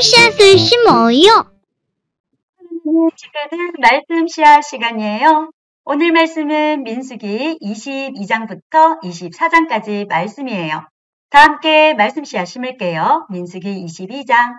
씨앗이 뭐요? 친구들 말씀 씨앗 시간이에요. 오늘 말씀은 민수기 22장부터 24장까지 말씀이에요. 다 함께 말씀 씨앗 심을게요. 민수기 22장.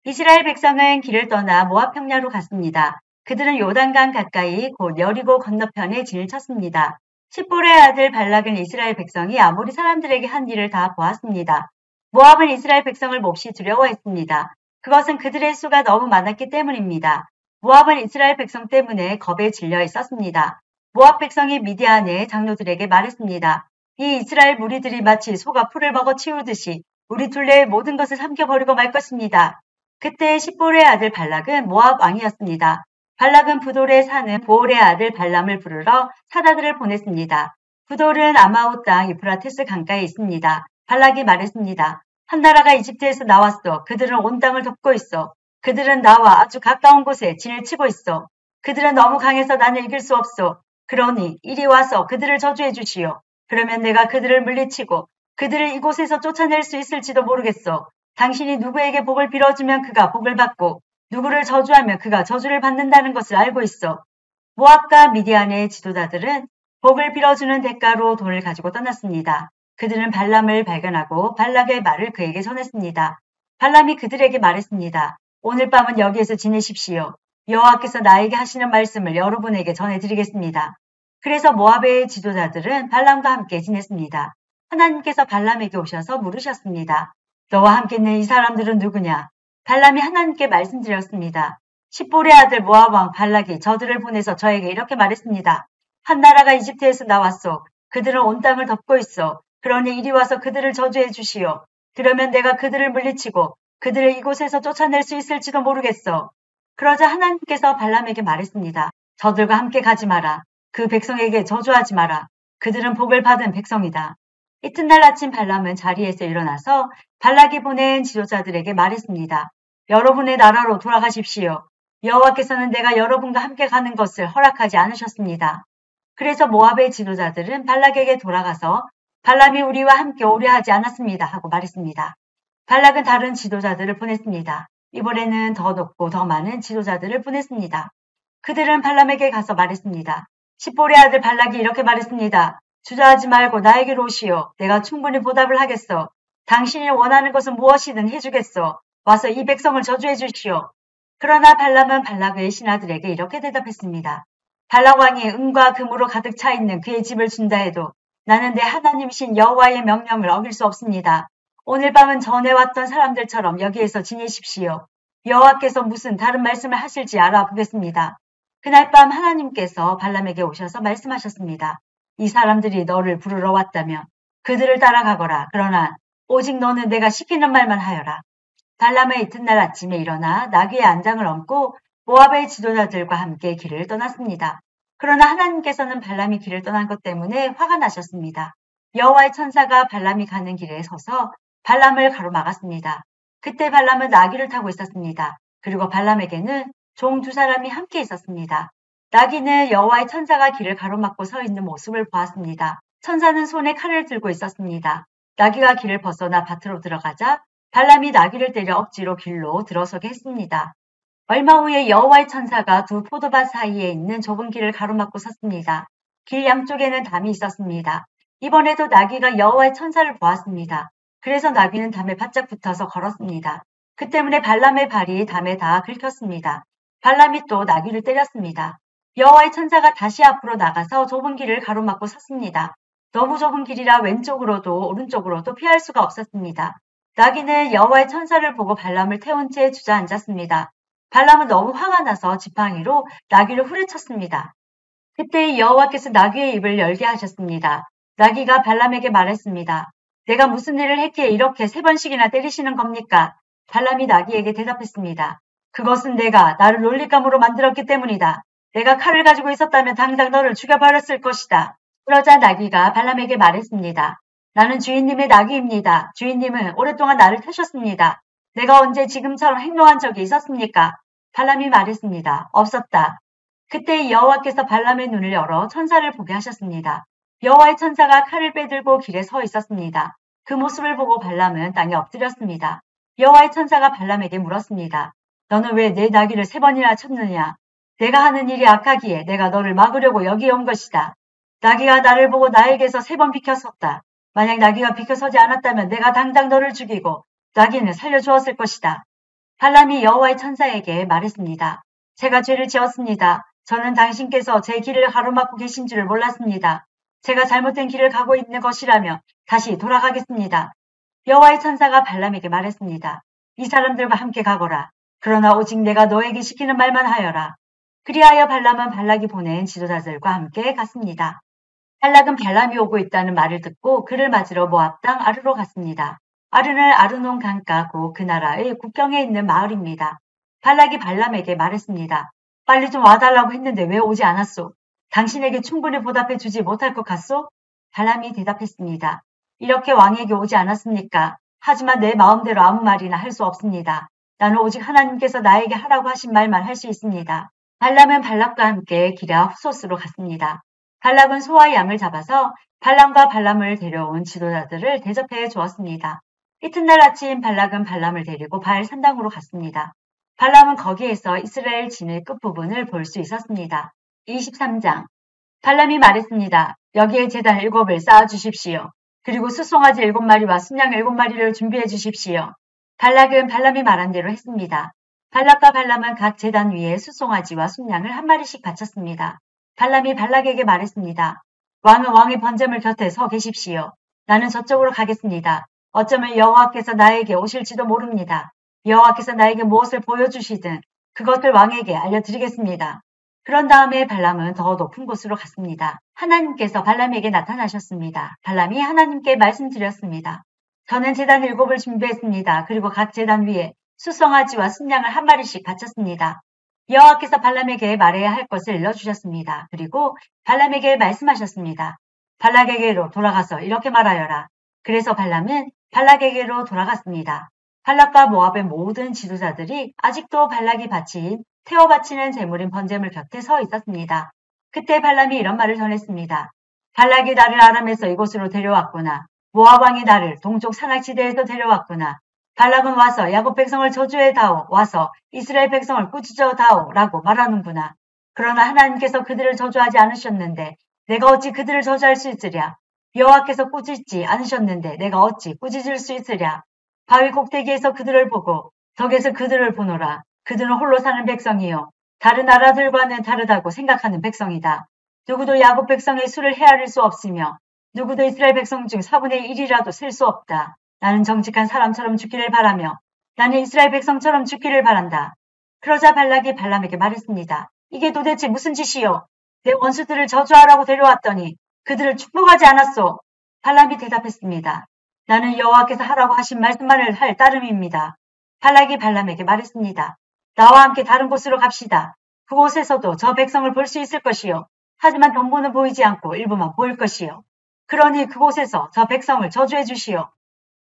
이스라엘 백성은 길을 떠나 모압 평야로 갔습니다. 그들은 요단강 가까이 곧 여리고 건너편에 진을 쳤습니다. 십볼의 아들 발락은 이스라엘 백성이 아모리 사람들에게 한 일을 다 보았습니다. 모압은 이스라엘 백성을 몹시 두려워했습니다. 그것은 그들의 수가 너무 많았기 때문입니다. 모압은 이스라엘 백성 때문에 겁에 질려 있었습니다. 모압 백성이 미디안의 장로들에게 말했습니다. 이 이스라엘 무리들이 마치 소가 풀을 먹어 치우듯이 우리 둘레의 모든 것을 삼켜버리고 말 것입니다. 그때 십볼의 아들 발락은 모압 왕이었습니다. 발락은 부돌에 사는 보올의 아들 발람을 부르러 사다들을 보냈습니다. 부돌은 아마옷 땅 유프라테스 강가에 있습니다. 발락이 말했습니다. 한 나라가 이집트에서 나왔어. 그들은 온 땅을 덮고 있어. 그들은 나와 아주 가까운 곳에 진을 치고 있어. 그들은 너무 강해서 나는 이길 수 없어. 그러니 이리 와서 그들을 저주해 주시오. 그러면 내가 그들을 물리치고 그들을 이곳에서 쫓아낼 수 있을지도 모르겠어. 당신이 누구에게 복을 빌어주면 그가 복을 받고 누구를 저주하면 그가 저주를 받는다는 것을 알고 있어. 모압과 미디안의 지도자들은 복을 빌어주는 대가로 돈을 가지고 떠났습니다. 그들은 발람을 발견하고 발락의 말을 그에게 전했습니다. 발람이 그들에게 말했습니다. 오늘 밤은 여기에서 지내십시오. 여호와께서 나에게 하시는 말씀을 여러분에게 전해드리겠습니다. 그래서 모압의 지도자들은 발람과 함께 지냈습니다. 하나님께서 발람에게 오셔서 물으셨습니다. 너와 함께 있는 이 사람들은 누구냐? 발람이 하나님께 말씀드렸습니다. 십볼의 아들 모압 왕 발락이 저들을 보내서 저에게 이렇게 말했습니다. 한 나라가 이집트에서 나왔소. 그들은 온 땅을 덮고 있어. 그러니 이리 와서 그들을 저주해 주시오. 그러면 내가 그들을 물리치고 그들을 이곳에서 쫓아낼 수 있을지도 모르겠어. 그러자 하나님께서 발람에게 말했습니다. 저들과 함께 가지 마라. 그 백성에게 저주하지 마라. 그들은 복을 받은 백성이다. 이튿날 아침 발람은 자리에서 일어나서 발락이 보낸 지도자들에게 말했습니다. 여러분의 나라로 돌아가십시오. 여호와께서는 내가 여러분과 함께 가는 것을 허락하지 않으셨습니다. 그래서 모압의 지도자들은 발락에게 돌아가서 발람이 우리와 함께 오려 하지 않았습니다 하고 말했습니다. 발락은 다른 지도자들을 보냈습니다. 이번에는 더 높고 더 많은 지도자들을 보냈습니다. 그들은 발람에게 가서 말했습니다. 십볼의 아들 발락이 이렇게 말했습니다. 주저하지 말고 나에게로 오시오. 내가 충분히 보답을 하겠어. 당신이 원하는 것은 무엇이든 해주겠어. 와서 이 백성을 저주해 주시오. 그러나 발람은 발락의 신하들에게 이렇게 대답했습니다. 발락 왕이 은과 금으로 가득 차 있는 그의 집을 준다 해도 나는 내 하나님이신 여호와의 명령을 어길 수 없습니다. 오늘 밤은 전에 왔던 사람들처럼 여기에서 지내십시오. 여호와께서 무슨 다른 말씀을 하실지 알아보겠습니다. 그날 밤 하나님께서 발람에게 오셔서 말씀하셨습니다. 이 사람들이 너를 부르러 왔다며 그들을 따라가거라. 그러나 오직 너는 내가 시키는 말만 하여라. 발람은 이튿날 아침에 일어나 나귀의 안장을 얹고 모압의 지도자들과 함께 길을 떠났습니다. 그러나 하나님께서는 발람이 길을 떠난 것 때문에 화가 나셨습니다. 여호와의 천사가 발람이 가는 길에 서서 발람을 가로막았습니다. 그때 발람은 나귀를 타고 있었습니다. 그리고 발람에게는 종 두 사람이 함께 있었습니다. 나귀는 여호와의 천사가 길을 가로막고 서 있는 모습을 보았습니다. 천사는 손에 칼을 들고 있었습니다. 나귀가 길을 벗어나 밭으로 들어가자 발람이 나귀를 때려 억지로 길로 들어서게 했습니다. 얼마 후에 여호와의 천사가 두 포도밭 사이에 있는 좁은 길을 가로막고 섰습니다. 길 양쪽에는 담이 있었습니다. 이번에도 나귀가 여호와의 천사를 보았습니다. 그래서 나귀는 담에 바짝 붙어서 걸었습니다. 그 때문에 발람의 발이 담에 다 긁혔습니다. 발람이 또 나귀를 때렸습니다. 여호와의 천사가 다시 앞으로 나가서 좁은 길을 가로막고 섰습니다. 너무 좁은 길이라 왼쪽으로도 오른쪽으로도 피할 수가 없었습니다. 나귀는 여호와의 천사를 보고 발람을 태운 채 주저앉았습니다. 발람은 너무 화가 나서 지팡이로 나귀를 후려쳤습니다. 그때 여호와께서 나귀의 입을 열게 하셨습니다. 나귀가 발람에게 말했습니다. 내가 무슨 일을 했기에 이렇게 3번씩이나 때리시는 겁니까? 발람이 나귀에게 대답했습니다. 그것은 내가 나를 놀릴감으로 만들었기 때문이다. 내가 칼을 가지고 있었다면 당장 너를 죽여버렸을 것이다. 그러자 나귀가 발람에게 말했습니다. 나는 주인님의 나귀입니다. 주인님은 오랫동안 나를 타셨습니다. 내가 언제 지금처럼 행동한 적이 있었습니까? 발람이 말했습니다. 없었다. 그때 여호와께서 발람의 눈을 열어 천사를 보게 하셨습니다. 여호와의 천사가 칼을 빼들고 길에 서 있었습니다. 그 모습을 보고 발람은 땅에 엎드렸습니다. 여호와의 천사가 발람에게 물었습니다. 너는 왜 내 나귀를 3번이나 쳤느냐? 내가 하는 일이 악하기에 내가 너를 막으려고 여기에 온 것이다. 나귀가 나를 보고 나에게서 3번 비켜섰다. 만약 나귀가 비켜서지 않았다면 내가 당장 너를 죽이고 나귀는 살려주었을 것이다. 발람이 여호와의 천사에게 말했습니다. 제가 죄를 지었습니다. 저는 당신께서 제 길을 가로막고 계신 줄을 몰랐습니다. 제가 잘못된 길을 가고 있는 것이라며 다시 돌아가겠습니다. 여호와의 천사가 발람에게 말했습니다. 이 사람들과 함께 가거라. 그러나 오직 내가 너에게 시키는 말만 하여라. 그리하여 발람은 발락이 보낸 지도자들과 함께 갔습니다. 발락은 발람이 오고 있다는 말을 듣고 그를 맞으러 모압 땅 아르로 갔습니다. 아르는 아르논 강가 곧 그 나라의 국경에 있는 마을입니다. 발락이 발람에게 말했습니다. 빨리 좀 와달라고 했는데 왜 오지 않았소? 당신에게 충분히 보답해 주지 못할 것 같소? 발람이 대답했습니다. 이렇게 왕에게 오지 않았습니까? 하지만 내 마음대로 아무 말이나 할 수 없습니다. 나는 오직 하나님께서 나에게 하라고 하신 말만 할 수 있습니다. 발람은 발락과 함께 기랴 후소스로 갔습니다. 발락은 소와 양을 잡아서 발람과 발람을 데려온 지도자들을 대접해 주었습니다. 이튿날 아침 발락은 발람을 데리고 바알 산당으로 갔습니다. 발람은 거기에서 이스라엘 진의 끝부분을 볼 수 있었습니다. 23장 발람이 말했습니다. 여기에 제단 7을 쌓아주십시오. 그리고 숫송아지 7마리와 순양 7마리를 준비해 주십시오. 발락은 발람이 말한 대로 했습니다. 발락과 발람은 각 제단 위에 숫송아지와 순양을 1마리씩 바쳤습니다. 발람이 발락에게 말했습니다. 왕은 왕의 번제물 곁에 서 계십시오. 나는 저쪽으로 가겠습니다. 어쩌면 여호와께서 나에게 오실지도 모릅니다. 여호와께서 나에게 무엇을 보여주시든 그것을 왕에게 알려드리겠습니다. 그런 다음에 발람은 더 높은 곳으로 갔습니다. 하나님께서 발람에게 나타나셨습니다. 발람이 하나님께 말씀드렸습니다. 저는 제단 7을 준비했습니다. 그리고 각 제단 위에 숫송아지와 순양을 1마리씩 바쳤습니다. 여호와께서 발람에게 말해야 할 것을 일러주셨습니다. 그리고 발람에게 말씀하셨습니다. 발락에게로 돌아가서 이렇게 말하여라. 그래서 발람은 발락에게로 돌아갔습니다. 발락과 모압의 모든 지도자들이 아직도 발락이 바친 태워 바치는 제물인 번제물 곁에 서 있었습니다. 그때 발람이 이런 말을 전했습니다. 발락이 나를 아람에서 이곳으로 데려왔구나. 모압 왕이 나를 동쪽 산악지대에서 데려왔구나. 발락은 와서 야곱 백성을 저주해 다오. 와서 이스라엘 백성을 꾸짖어 다오. 라고 말하는구나. 그러나 하나님께서 그들을 저주하지 않으셨는데 내가 어찌 그들을 저주할 수 있으랴. 여호와께서 꾸짖지 않으셨는데 내가 어찌 꾸짖을 수 있으랴. 바위 꼭대기에서 그들을 보고 덕에서 그들을 보노라. 그들은 홀로 사는 백성이요. 다른 나라들과는 다르다고 생각하는 백성이다. 누구도 야곱 백성의 수를 헤아릴 수 없으며 누구도 이스라엘 백성 중 4분의 1이라도 셀 수 없다. 나는 정직한 사람처럼 죽기를 바라며 나는 이스라엘 백성처럼 죽기를 바란다. 그러자 발락이 발람에게 말했습니다. 이게 도대체 무슨 짓이요? 내 원수들을 저주하라고 데려왔더니 그들을 축복하지 않았소. 발람이 대답했습니다. 나는 여호와께서 하라고 하신 말씀만을 할 따름입니다. 발락이 발람에게 말했습니다. 나와 함께 다른 곳으로 갑시다. 그곳에서도 저 백성을 볼 수 있을 것이요. 하지만 전부는 보이지 않고 일부만 보일 것이요. 그러니 그곳에서 저 백성을 저주해 주시오.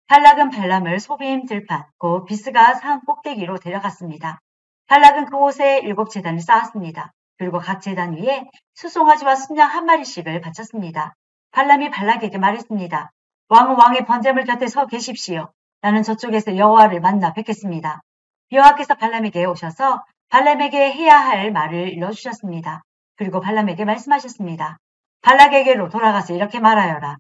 발락은 발람을 소빔 들판 곧 비스가 산 꼭대기로 데려갔습니다. 발락은 그곳에 7제단을 쌓았습니다. 그리고 각 제단 위에 수송아지와 순양 1마리씩을 바쳤습니다. 발람이 발락에게 말했습니다. 왕은 왕의 번제물 곁에 서 계십시오. 나는 저쪽에서 여호와를 만나 뵙겠습니다. 여호와께서 발람에게 오셔서 발람에게 해야 할 말을 일러주셨습니다. 그리고 발람에게 말씀하셨습니다. 발락에게로 돌아가서 이렇게 말하여라.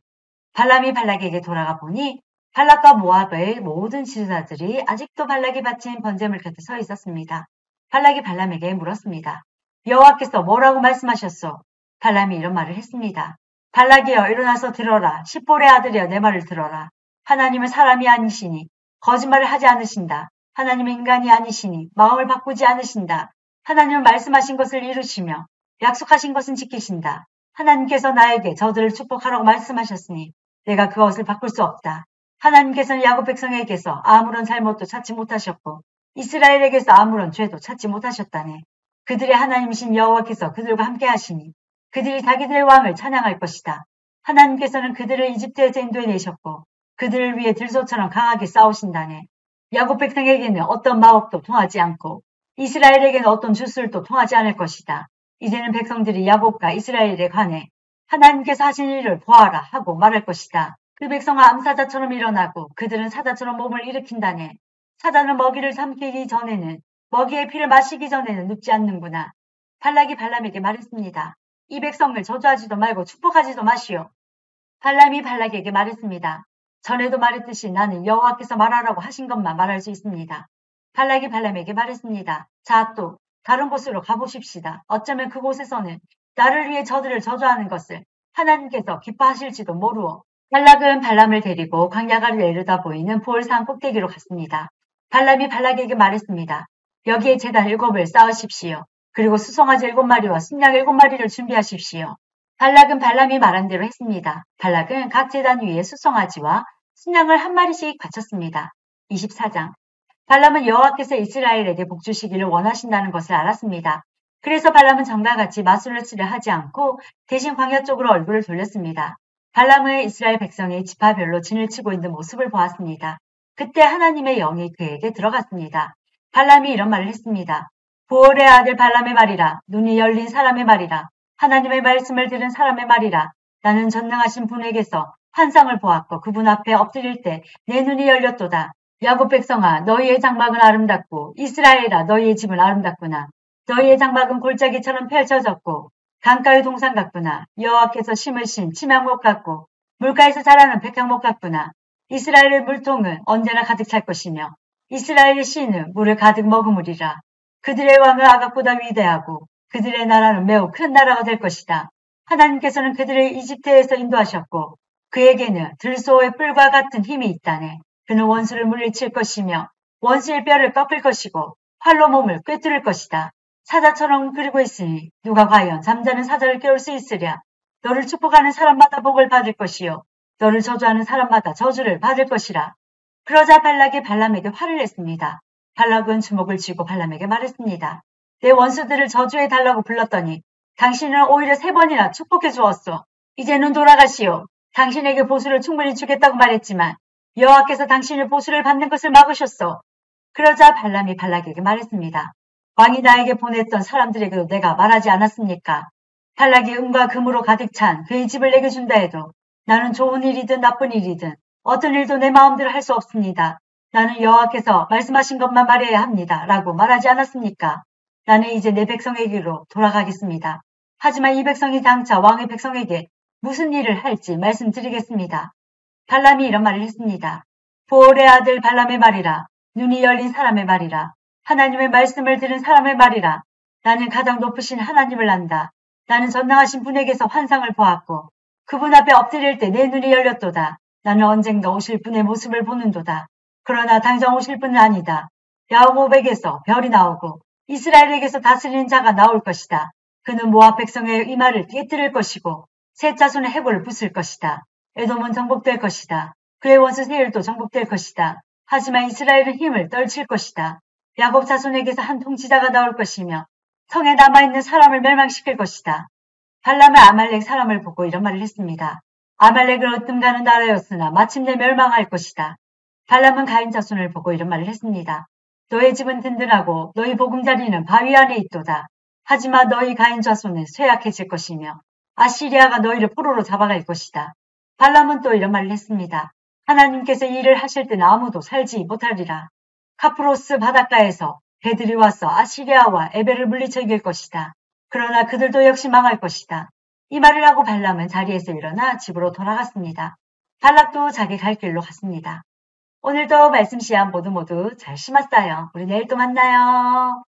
발람이 발락에게 돌아가 보니 발락과 모압의 모든 지도자들이 아직도 발락이 바친 번제물 곁에 서 있었습니다. 발락이 발람에게 물었습니다. 여호와께서 뭐라고 말씀하셨소? 발람이 이런 말을 했습니다. 발락이여 일어나서 들어라. 십볼의 아들이여 내 말을 들어라. 하나님은 사람이 아니시니 거짓말을 하지 않으신다. 하나님은 인간이 아니시니 마음을 바꾸지 않으신다. 하나님은 말씀하신 것을 이루시며 약속하신 것은 지키신다. 하나님께서 나에게 저들을 축복하라고 말씀하셨으니 내가 그것을 바꿀 수 없다. 하나님께서는 야곱 백성에게서 아무런 잘못도 찾지 못하셨고 이스라엘에게서 아무런 죄도 찾지 못하셨다네. 그들의 하나님이신 여호와께서 그들과 함께 하시니 그들이 자기들의 왕을 찬양할 것이다. 하나님께서는 그들을 이집트에서 인도해내셨고 그들을 위해 들소처럼 강하게 싸우신다네. 야곱 백성에게는 어떤 마법도 통하지 않고 이스라엘에게는 어떤 주술도 통하지 않을 것이다. 이제는 백성들이 야곱과 이스라엘에 관해 하나님께서 하신 일을 보아라 하고 말할 것이다. 그 백성은 암사자처럼 일어나고 그들은 사자처럼 몸을 일으킨다네. 사자는 먹이를 삼키기 전에는, 먹이의 피를 마시기 전에는 눕지 않는구나. 발락이 발람에게 말했습니다. 이 백성을 저주하지도 말고 축복하지도 마시오. 발람이 발락에게 말했습니다. 전에도 말했듯이 나는 여호와께서 말하라고 하신 것만 말할 수 있습니다. 발락이 발람에게 말했습니다. 자, 또 다른 곳으로 가보십시다. 어쩌면 그곳에서는 나를 위해 저들을 저주하는 것을 하나님께서 기뻐하실지도 모르오. 발락은 발람을 데리고 광야가를 내려다 보이는 볼산 꼭대기로 갔습니다. 발람이 발락에게 말했습니다. 여기에 제단 7을 쌓으십시오. 그리고 수송아지 7마리와 순양 7마리를 준비하십시오. 발락은 발람이 말한 대로 했습니다. 발락은 각 제단 위에 수송아지와 순양을 한 마리씩 바쳤습니다. 24장. 발람은 여호와께서 이스라엘에게 복 주시기를 원하신다는 것을 알았습니다. 그래서 발람은 전과 같이 마술을 하지 않고 대신 광야 쪽으로 얼굴을 돌렸습니다. 발람은 이스라엘 백성이 지파별로 진을 치고 있는 모습을 보았습니다. 그때 하나님의 영이 그에게 들어갔습니다. 발람이 이런 말을 했습니다. 부올의 아들 발람의 말이라. 눈이 열린 사람의 말이라. 하나님의 말씀을 들은 사람의 말이라. 나는 전능하신 분에게서 환상을 보았고 그분 앞에 엎드릴 때 내 눈이 열렸도다. 야곱 백성아, 너희의 장막은 아름답고 이스라엘아, 너희의 집은 아름답구나. 너희의 장막은 골짜기처럼 펼쳐졌고 강가의 동산 같구나. 여호와께서 심으신 침향목 같고 물가에서 자라는 백향목 같구나. 이스라엘의 물통은 언제나 가득 찰 것이며 이스라엘의 씨는 물을 가득 머금으리라. 그들의 왕은 아각보다 위대하고 그들의 나라는 매우 큰 나라가 될 것이다. 하나님께서는 그들을 이집트에서 인도하셨고 그에게는 들소의 뿔과 같은 힘이 있다네. 그는 원수를 물리칠 것이며 원수의 뼈를 꺾을 것이고 활로 몸을 꿰뚫을 것이다. 사자처럼 그리고 있으니 누가 과연 잠자는 사자를 깨울 수 있으랴. 너를 축복하는 사람마다 복을 받을 것이요 너를 저주하는 사람마다 저주를 받을 것이라. 그러자 발락이 발람에게 화를 냈습니다. 발락은 주먹을 쥐고 발람에게 말했습니다. 내 원수들을 저주해 달라고 불렀더니 당신은 오히려 3번이나 축복해 주었소. 이제는 돌아가시오. 당신에게 보수를 충분히 주겠다고 말했지만 여호와께서 당신의 보수를 받는 것을 막으셨소. 그러자 발람이 발락에게 말했습니다. 왕이 나에게 보냈던 사람들에게도 내가 말하지 않았습니까? 발락이 은과 금으로 가득 찬 그의 집을 내게 준다 해도 나는 좋은 일이든 나쁜 일이든 어떤 일도 내 마음대로 할 수 없습니다. 나는 여호와께서 말씀하신 것만 말해야 합니다. 라고 말하지 않았습니까? 나는 이제 내 백성에게로 돌아가겠습니다. 하지만 이 백성이 장차 왕의 백성에게 무슨 일을 할지 말씀드리겠습니다. 발람이 이런 말을 했습니다. 부올의 아들 발람의 말이라. 눈이 열린 사람의 말이라. 하나님의 말씀을 들은 사람의 말이라. 나는 가장 높으신 하나님을 안다. 나는 전능하신 분에게서 환상을 보았고 그분 앞에 엎드릴 때 내 눈이 열렸도다. 나는 언젠가 오실 분의 모습을 보는도다. 그러나 당장 오실 분은 아니다. 야곱에게서 별이 나오고 이스라엘에게서 다스리는 자가 나올 것이다. 그는 모압 백성의 이마를 깨뜨릴 것이고 셋 자손의 해골을 부술 것이다. 에돔은 정복될 것이다. 그의 원수 세일도 정복될 것이다. 하지만 이스라엘은 힘을 떨칠 것이다. 야곱 자손에게서 한 통치자가 나올 것이며 성에 남아있는 사람을 멸망시킬 것이다. 발람은 아말렉 사람을 보고 이런 말을 했습니다. 아말렉은 으뜸가는 나라였으나 마침내 멸망할 것이다. 발람은 가인 자손을 보고 이런 말을 했습니다. 너의 집은 든든하고 너희 보금자리는 바위 안에 있도다. 하지만 너희 가인 자손은 쇠약해질 것이며 아시리아가 너희를 포로로 잡아갈 것이다. 발람은 또 이런 말을 했습니다. 하나님께서 이 일을 하실 때는 아무도 살지 못하리라. 카프로스 바닷가에서 배들이 와서 아시리아와 에벨을 물리쳐 이길 것이다. 그러나 그들도 역시 망할 것이다. 이 말을 하고 발람은 자리에서 일어나 집으로 돌아갔습니다. 발락도 자기 갈 길로 갔습니다. 오늘도 말씀 시간 모두 잘 심었어요. 우리 내일 또 만나요.